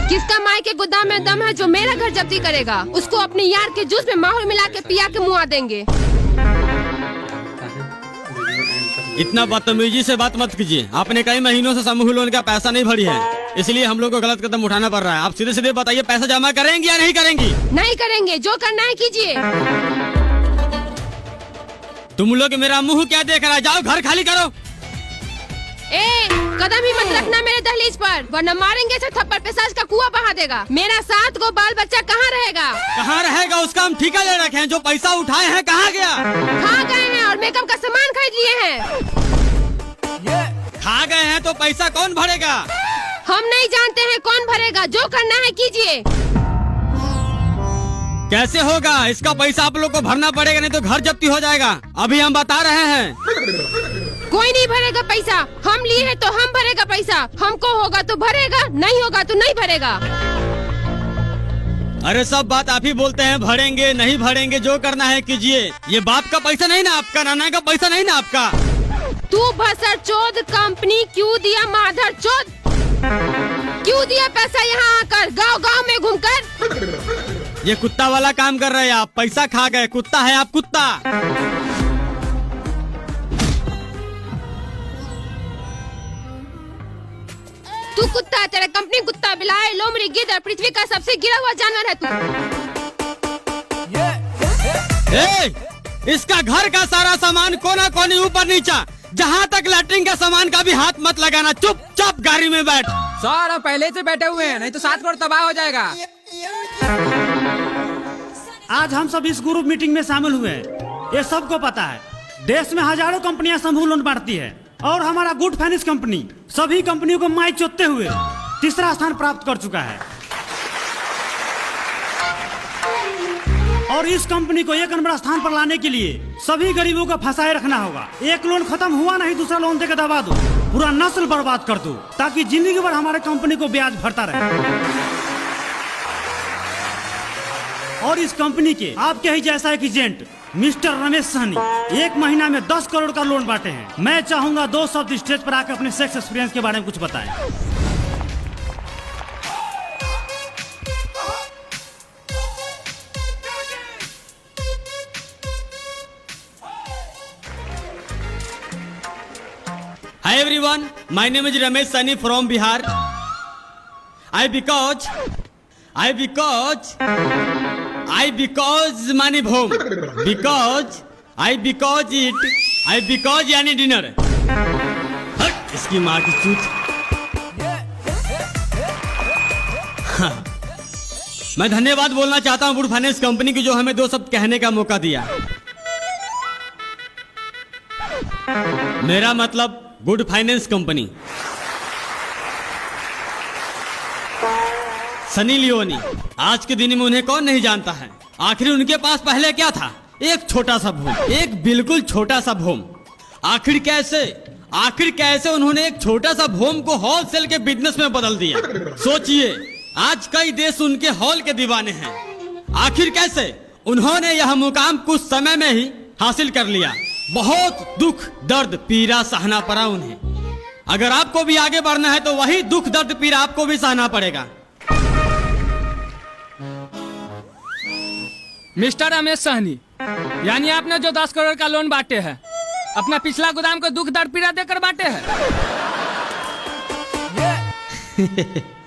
किसका माई के गोदाम में दम है जो मेरा घर जब्ती करेगा? उसको अपने यार के जूस में माहौल मिला के पिया के मुआ देंगे। इतना बदतमीजी से बात मत कीजिए। आपने कई महीनों से समूह लोन का पैसा नहीं भरी है, इसलिए हम लोग को गलत कदम उठाना पड़ रहा है। आप सीधे सीधे बताइए, पैसा जमा करेंगी या नहीं करेंगी? नहीं करेंगे, जो करना है कीजिए। तुम लोग मेरा मुंह क्या देख रहा है? जाओ घर खाली करो। कदम ही मत रखना मेरे दहलीज पर, वरना मारेंगे से थप्पड़ पेशाच का कुआं बहा देगा। मेरा 7 गो बाल बच्चा कहाँ रहेगा? कहाँ रहेगा? उसका हम ठेका ले रखे हैं। जो पैसा उठाए हैं कहाँ गया? खा गए हैं और मेकअप का सामान खरीद लिए हैं। खा गए हैं तो पैसा कौन भरेगा? हम नहीं जानते हैं कौन भरेगा, जो करना है कीजिए। कैसे होगा? इसका पैसा आप लोग को भरना पड़ेगा, नहीं तो घर जब्ती हो जाएगा। अभी हम बता रहे हैं। कोई नहीं भरेगा पैसा, हम लिए हैं तो हम भरेगा पैसा। हमको होगा तो भरेगा, नहीं होगा तो नहीं भरेगा। अरे सब बात आप ही बोलते हैं, भरेंगे नहीं भरेंगे, जो करना है कीजिए। ये बाप का पैसा नहीं ना आपका, नाना का पैसा नहीं ना आपका। तू भसर चोद, कंपनी क्यों दिया माधर चोद? क्यों दिया पैसा यहाँ आकर, गांव गांव में घूमकर? ये कुत्ता वाला काम कर रहे हैं आप। पैसा खा गए, कुत्ता है आप, कुत्ता। तू कुत्ता है, तेरा कंपनी कुत्ता, बिलाए, लोमड़ी, गिद्ध, पृथ्वी का सबसे गिरा हुआ जानवर है तू। इसका घर का सारा सामान कोना कोनी ऊपर नीचा, जहाँ तक लैट्रिन का सामान का भी हाथ मत लगाना। चुपचाप गाड़ी में बैठ। सर हम पहले से बैठे हुए हैं, नहीं तो 7 करोड़ तबाह हो जाएगा। आज हम सब इस ग्रुप मीटिंग में शामिल हुए हैं। ये सबको पता है, देश में हजारों कंपनियां समूह लोन बांटती है और हमारा गुड फाइनेंस कंपनी सभी कंपनियों को माई चोतते हुए तीसरा स्थान प्राप्त कर चुका है। और इस कंपनी को 1 नंबर स्थान पर लाने के लिए सभी गरीबों को फंसाए रखना होगा। एक लोन खत्म हुआ नहीं, दूसरा लोन देकर दबा दो, पूरा नस्ल बर्बाद कर दो, ताकि जिंदगी भर हमारे कंपनी को ब्याज भरता रहे। और इस कंपनी के आपके ही जैसा एक एजेंट मिस्टर रमेश सहनी 1 महीना में 10 करोड़ का लोन बांटे हैं। मैं चाहूंगा 2 शब्द स्टेज पर आकर अपने सेक्स एक्सपीरियंस के बारे में कुछ बताएं। Hi everyone, my name is Ramesh Sani from Bihar. I because money home. because यानी डिनर। इसकी माँ की चूत। मैं धन्यवाद बोलना चाहता हूँ गुड फाइनेंस कंपनी की, जो हमें 2 शब्द कहने का मौका दिया। मेरा मतलब good finance company. Sunny Leone, आज के दिन में उन्हें कौन नहीं जानता है। आखिर उनके पास पहले क्या था? एक छोटा सा भूम, एक बिल्कुल छोटा सा भूम। आखिर कैसे उन्होंने एक छोटा सा भूम को होलसेल के बिजनेस में बदल दिया। सोचिए, आज कई देश उनके हॉल के दीवाने हैं। आखिर कैसे उन्होंने यह मुकाम कुछ समय में ही हासिल कर लिया। बहुत दुख दर्द पीड़ा सहना पड़ा उन्हें। अगर आपको भी आगे बढ़ना है तो वही दुख दर्द पीड़ा आपको भी सहना पड़ेगा। मिस्टर रमेश सहनी, यानी आपने जो 10 करोड़ का लोन बांटे हैं, अपना पिछला गोदाम को दुख दर्द पीड़ा देकर बांटे हैं?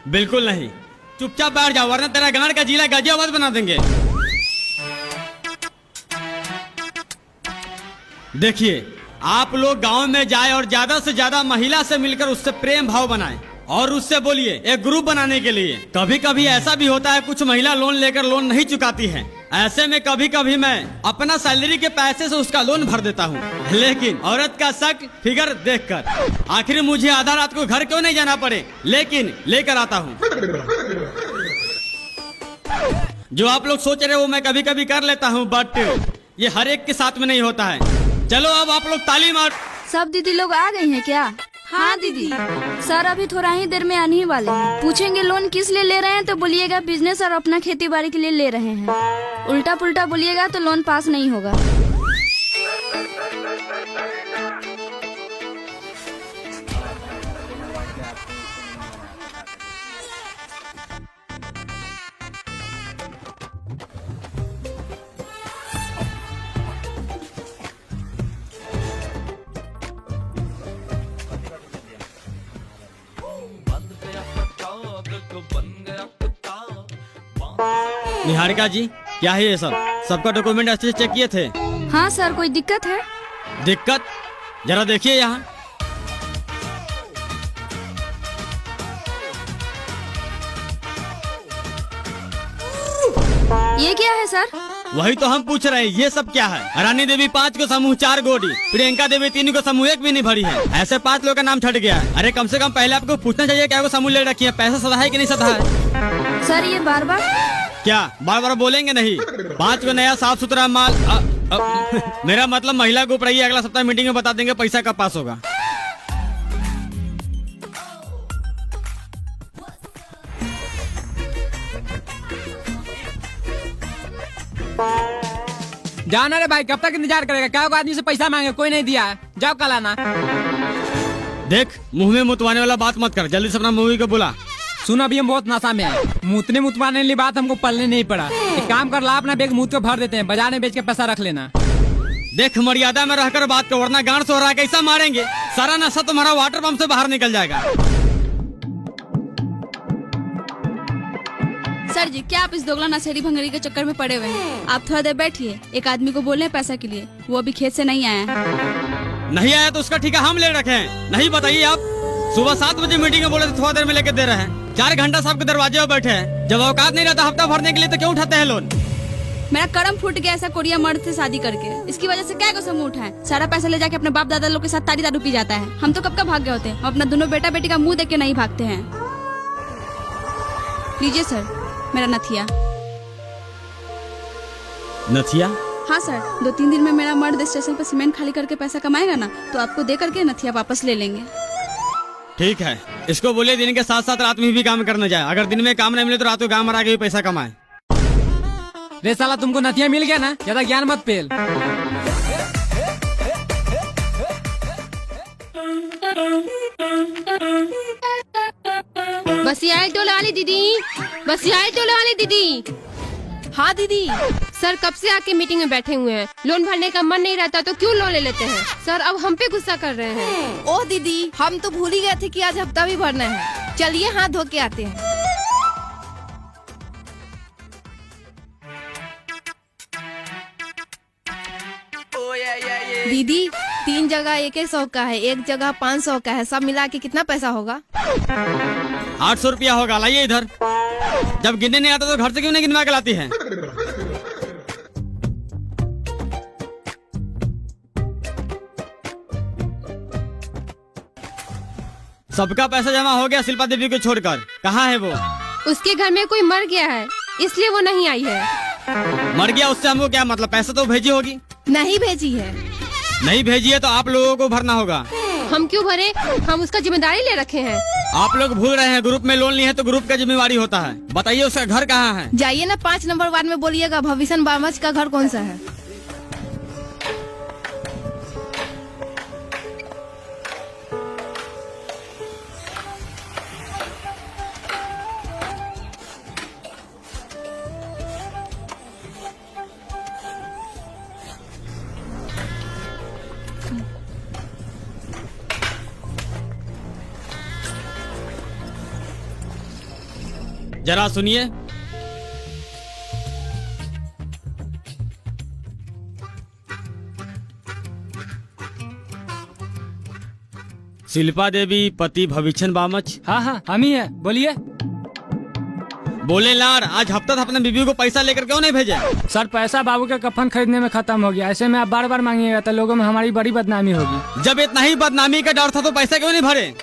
बिल्कुल नहीं। चुपचाप बैठ जाओ, वरना तेरा गांड का जिला गाजियाबाद बना देंगे। देखिए, आप लोग गांव में जाए और ज्यादा से ज्यादा महिला से मिलकर उससे प्रेम भाव बनाएं और उससे बोलिए एक ग्रुप बनाने के लिए। कभी कभी ऐसा भी होता है, कुछ महिला लोन लेकर लोन नहीं चुकाती हैं। ऐसे में कभी कभी मैं अपना सैलरी के पैसे से उसका लोन भर देता हूँ, लेकिन औरत का शक फिगर देखकर आखिर मुझे आधा रात को घर क्यों नहीं जाना पड़े, लेकिन लेकर आता हूँ। जो आप लोग सोच रहे हो मैं कभी कभी कर लेता हूँ, बट ये हर एक के साथ में नहीं होता है। चलो अब आप लोग ताली मार। सब दीदी लोग आ गई हैं क्या? हाँ दीदी। सर अभी थोड़ा ही देर में आने ही वाले हैं। पूछेंगे लोन किस लिए ले रहे हैं तो बोलिएगा बिजनेस और अपना खेती बाड़ी के लिए ले रहे हैं। उल्टा पुल्टा बोलिएगा तो लोन पास नहीं होगा। निहारिका जी, क्या है ये सब? सबका डॉक्यूमेंट अच्छे से चेक किए थे? हाँ सर, कोई दिक्कत है? दिक्कत? जरा देखिए यहाँ। ये क्या है सर? वही तो हम पूछ रहे हैं, ये सब क्या है? रानी देवी 5 को समूह 4 गोडी, प्रियंका देवी 3 को समूह 1 भी नहीं भरी है। ऐसे 5 लोगों का नाम छट गया है। अरे कम से कम पहले आपको पूछना चाहिए क्या वो समूह ले रखी है, पैसा सदा है कि नहीं सदा है? सर ये बार बार क्या बार बार बोलेंगे नहीं? 5 को नया साफ सुथरा माल मेरा मतलब महिला को ऊपर अगला सप्ताह मीटिंग में बता देंगे पैसा कब पास होगा। जाना रे भाई, कब तक इंतजार करेगा? क्या आदमी से पैसा मांगे, कोई नहीं दिया है। जाओ कल आना। देख, मुंह में मुतवाने वाला बात मत कर, जल्दी से अपना मूवी को बुला। सुन, अभी हम बहुत नशा में हैं। मुतवाने वाली बात हमको पलने नहीं पड़ा। एक काम कर ला, अपना बैग मुँह को भर देते हैं, बाजार में बेच के पैसा रख लेना। देख, मर्यादा में रहकर बात करो, वरना गांड सोहरा कैसा मारेंगे। सारा नशा तुम्हारा वाटर पंप से बाहर निकल जाएगा। सर जी, क्या आप इस दोगला नशेड़ी भंगड़ी के चक्कर में पड़े हुए हैं? आप थोड़ा देर बैठिए, एक आदमी को बोले पैसा के लिए, वो अभी खेत से नहीं आया है। नहीं आया तो उसका ठेका हम ले रखे हैं। नहीं बताइए आप, सुबह 7 बजे मीटिंग में बोले तो थोड़ा देर में लेके दे रहे हैं। 4 घंटा साहब के दरवाजे पर बैठे हैं। जब औकात नहीं रहता हफ्ता भरने के लिए तो क्यों उठाते हैं लोन? मेरा करम फूट गया ऐसा कोरिया मर्द से शादी करके। इसकी वजह से क्या को समूह उठाए, सारा पैसा ले जाके अपने बाप दादा लोग के साथ तारी दारू पी जाता है। हम तो कब का भाग गए होते हैं, हम अपना दोनों बेटा बेटी का मुंह देख के नहीं भागते हैं। लीजिए सर, मेरा नथिया। नथिया? हाँ सर, 2-3 दिन में मेरा मर्द स्टेशन पर सीमेंट खाली करके पैसा कमाएगा ना, तो आपको दे करके नथिया वापस ले लेंगे। ठीक है, इसको बोले दिन के साथ साथ रात में भी काम करने जाए। अगर दिन में काम नहीं मिले तो रात को गाँव में आके भी पैसा कमाए। रे साला, तुमको नथिया मिल गया ना, ज्यादा ज्ञान मत पेल। बसियाई टोले वाली दीदी, बसियाई टोले वाली दीदी। हाँ दीदी, सर कब से आके मीटिंग में बैठे हुए हैं। लोन भरने का मन नहीं रहता तो क्यों लोन ले लेते हैं? सर अब हम पे गुस्सा कर रहे हैं। ओह दीदी, हम तो भूल ही गए थे कि आज हफ्ता भी भरना है। चलिए हाथ धो के आते हैं। दीदी, 3 जगह 100 का है, 1 जगह 500 का है, सब मिला के कितना पैसा होगा? 800 रुपया होगा। लाइए इधर। जब गिनने नहीं आता तो घर से क्यों नहीं गिनवा के लाती है? सबका पैसा जमा हो गया शिल्पा देवी को छोड़कर। कहाँ है वो? उसके घर में कोई मर गया है, इसलिए वो नहीं आई है। मर गया उससे हमको क्या मतलब? पैसा तो भेजी होगी। नहीं भेजी है। नहीं भेजी है तो आप लोगों को भरना होगा। हम क्यों भरे? हम उसका जिम्मेदारी ले रखे हैं। आप लोग भूल रहे हैं, ग्रुप में लोन लिए है तो ग्रुप का जिम्मेवारी होता है। बताइए उसका घर कहाँ है? जाइए ना 5 नंबर वार्ड में बोलिएगा भविष्य बामच का घर कौन सा है। जरा सुनिए। शिल्पा देवी पति भविष्य बामच। हाँ हाँ, हम ही है, बोलिए। बोले लार, आज हफ्ता अपने बीबी को पैसा लेकर क्यों नहीं भेजे? सर, पैसा बाबू के कफन खरीदने में खत्म हो गया। ऐसे में आप बार बार मांगिएगा तो लोगों में हमारी बड़ी बदनामी होगी। जब इतना ही बदनामी का डर था तो पैसा क्यों नहीं भरे?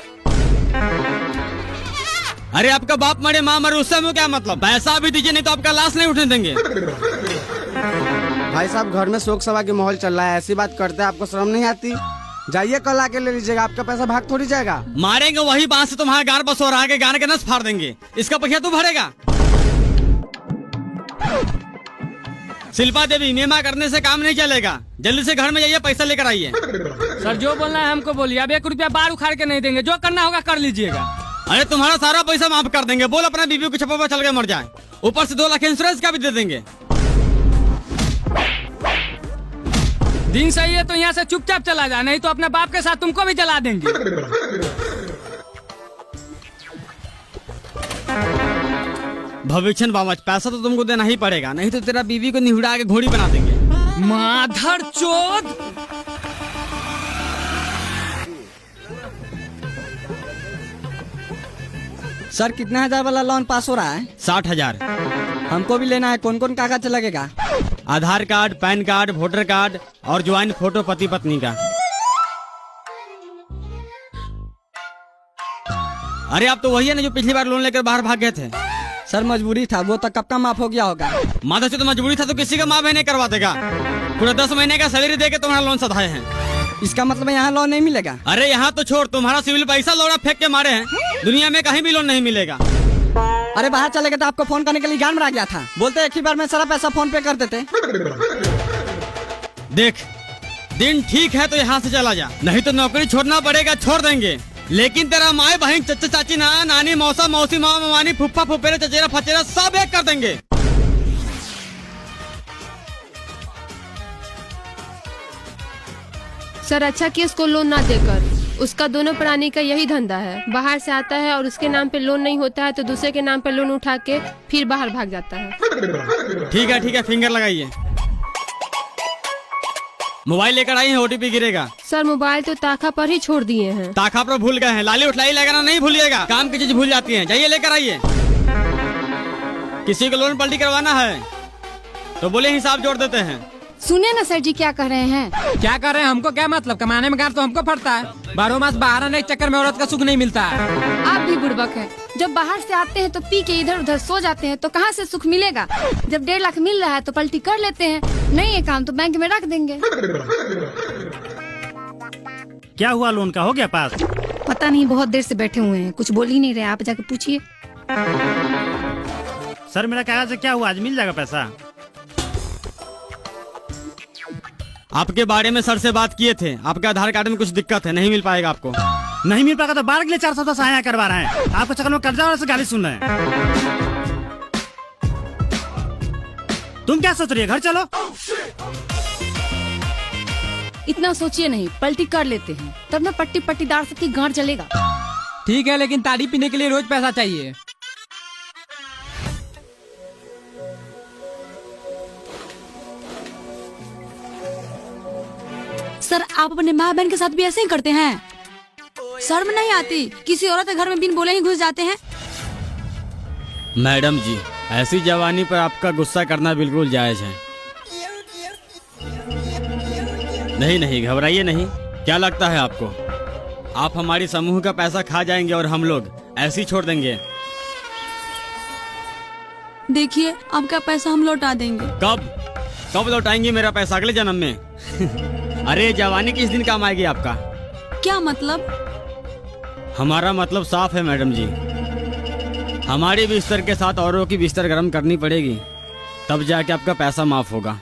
अरे आपका बाप मरे माँ मरे, उससे हमें क्या मतलब? पैसा भी दीजिए नहीं तो आपका लाश नहीं उठने देंगे। भाई साहब, घर में शोक सभा के माहौल चल रहा है, ऐसी बात करते हैं, आपको शर्म नहीं आती? जाइए कल आके ले लीजिएगा, आपका पैसा भाग थोड़ी जाएगा। मारेंगे वही बात से तुम्हारा गार बस हो रहा है, गार के नस फाड़ देंगे। इसका पैसा तू भरेगा? शिल्पा देवी, मेमा करने से काम नहीं चलेगा। जल्दी से घर में जाइए, पैसा लेकर आइए। सर, जो बोलना है हमको बोलिए। अब 1 रुपया बार उखाड़ के नहीं देंगे, जो करना होगा कर लीजिएगा। अरे तुम्हारा सारा पैसा माफ कर देंगे। बोल अपना बीबी को छप्पा पर चल के मर जाए, ऊपर से 2 लाख इंश्योरेंस का भी दे देंगे। दिन सही है तो यहाँ से चुपचाप चला जा, नहीं तो अपने बाप के साथ तुमको भी जला देंगे। भविष्य बामच, पैसा तो तुमको देना ही पड़ेगा, नहीं तो तेरा बीवी को निहुड़ा के घोड़ी बना देंगे। माधर चोद। सर कितने हजार वाला लोन पास हो रहा है? 60,000। हमको भी लेना है, कौन कौन कागज लगेगा? Aadhaar card, PAN card, voter card और ज्वाइंट फोटो पति पत्नी का। अरे आप तो वही है ना जो पिछली बार लोन लेकर बाहर भाग गए थे। सर मजबूरी था, वो तो कब का माफ हो गया होगा। माता से तो मजबूरी था तो किसी का माँ बहने करवा देगा। पूरा 10 महीने का सैलरी देके तुम्हारा लोन सधाए हैं। इसका मतलब यहाँ लोन नहीं मिलेगा? अरे यहाँ तो छोड़, तुम्हारा सिविल पैसा लौड़ा फेंक के मारे हैं। दुनिया में कहीं भी लोन नहीं मिलेगा। अरे बाहर चले गए तो आपको फोन करने के लिए ज्ञान में आ गया था। बोलते एक ही बार में सारा पैसा फोन पे कर देते। देख, दिन ठीक है तो यहाँ से चला जा, नहीं तो नौकरी छोड़ना पड़ेगा। छोड़ देंगे, लेकिन तेरा माए बहन, चचा चाची, नाना नानी, मौसा मौसी, मामा मामी, फुफ्फा फुफेरे, चचेरा फचेरा सब एक कर देंगे। सर अच्छा कि उसको लोन ना देकर, उसका दोनों प्राणी का यही धंधा है। बाहर से आता है और उसके नाम पे लोन नहीं होता है तो दूसरे के नाम पे लोन उठा के फिर बाहर भाग जाता है। ठीक है, फिंगर लगाइए। मोबाइल लेकर आई है, OTP गिरेगा। सर मोबाइल तो ताखा पर ही छोड़ दिए हैं। ताखा पर भूल गए हैं, लाली उठलाई लगाना नहीं भूलिएगा। काम की चीज भूल जाती है, जाइए लेकर आइए। किसी को लोन पलटी करवाना है तो बोले हिसाब जोड़ देते हैं। सुनिए ना सर जी क्या कह रहे हैं। क्या कर रहे हैं? हमको क्या मतलब? कमाने में गार तो हमको फटता है। 12 मास बाहर आने के चक्कर में औरत का सुख नहीं मिलता है। आप भी बुड़बक है। जब बाहर से आते हैं तो पी के इधर उधर सो जाते हैं तो कहाँ से सुख मिलेगा? जब 1.5 लाख मिल रहा है तो पलटी कर लेते हैं, नहीं है काम तो बैंक में रख देंगे। क्या हुआ, लोन का हो गया पास? पता नहीं, बहुत देर से बैठे हुए हैं, कुछ बोल ही नहीं रहे। आप जाके पूछिए। सर मेरा कागज से क्या हुआ, आज मिल जाएगा पैसा? आपके बारे में सर से बात किए थे, आपके आधार कार्ड में कुछ दिक्कत है, नहीं मिल पाएगा आपको। नहीं मिल पाएगा तो बार के लिए 410 आया करवा रहे हैं। आपको चक्कर में कर्जा वाले से गाली सुन रहे हैं। तुम क्या सोच रही है, घर चलो। इतना सोचिए नहीं, पलटी कर लेते हैं, तब ना पट्टी पट्टीदार सबकी गांठ जलेगा। ठीक है, लेकिन ताड़ी पीने के लिए रोज पैसा चाहिए। सर आप अपने माँ बहन के साथ भी ऐसे ही करते हैं? शर्म नहीं आती? किसी औरत के घर में बिन बोले ही घुस जाते हैं। मैडम जी, ऐसी जवानी पर आपका गुस्सा करना बिल्कुल जायज है। नहीं, घबराइए नहीं। क्या लगता है आपको आप हमारी समूह का पैसा खा जाएंगे और हम लोग ऐसे ही छोड़ देंगे? देखिए आपका पैसा हम लौटा देंगे। कब लौटाएंगे मेरा पैसा? अगले जन्म में। अरे जवानी किस दिन काम आएगी आपका? क्या मतलब? हमारा मतलब साफ है मैडम जी, हमारे बिस्तर के साथ औरों की बिस्तर गर्म करनी पड़ेगी, तब जाके आपका पैसा माफ होगा।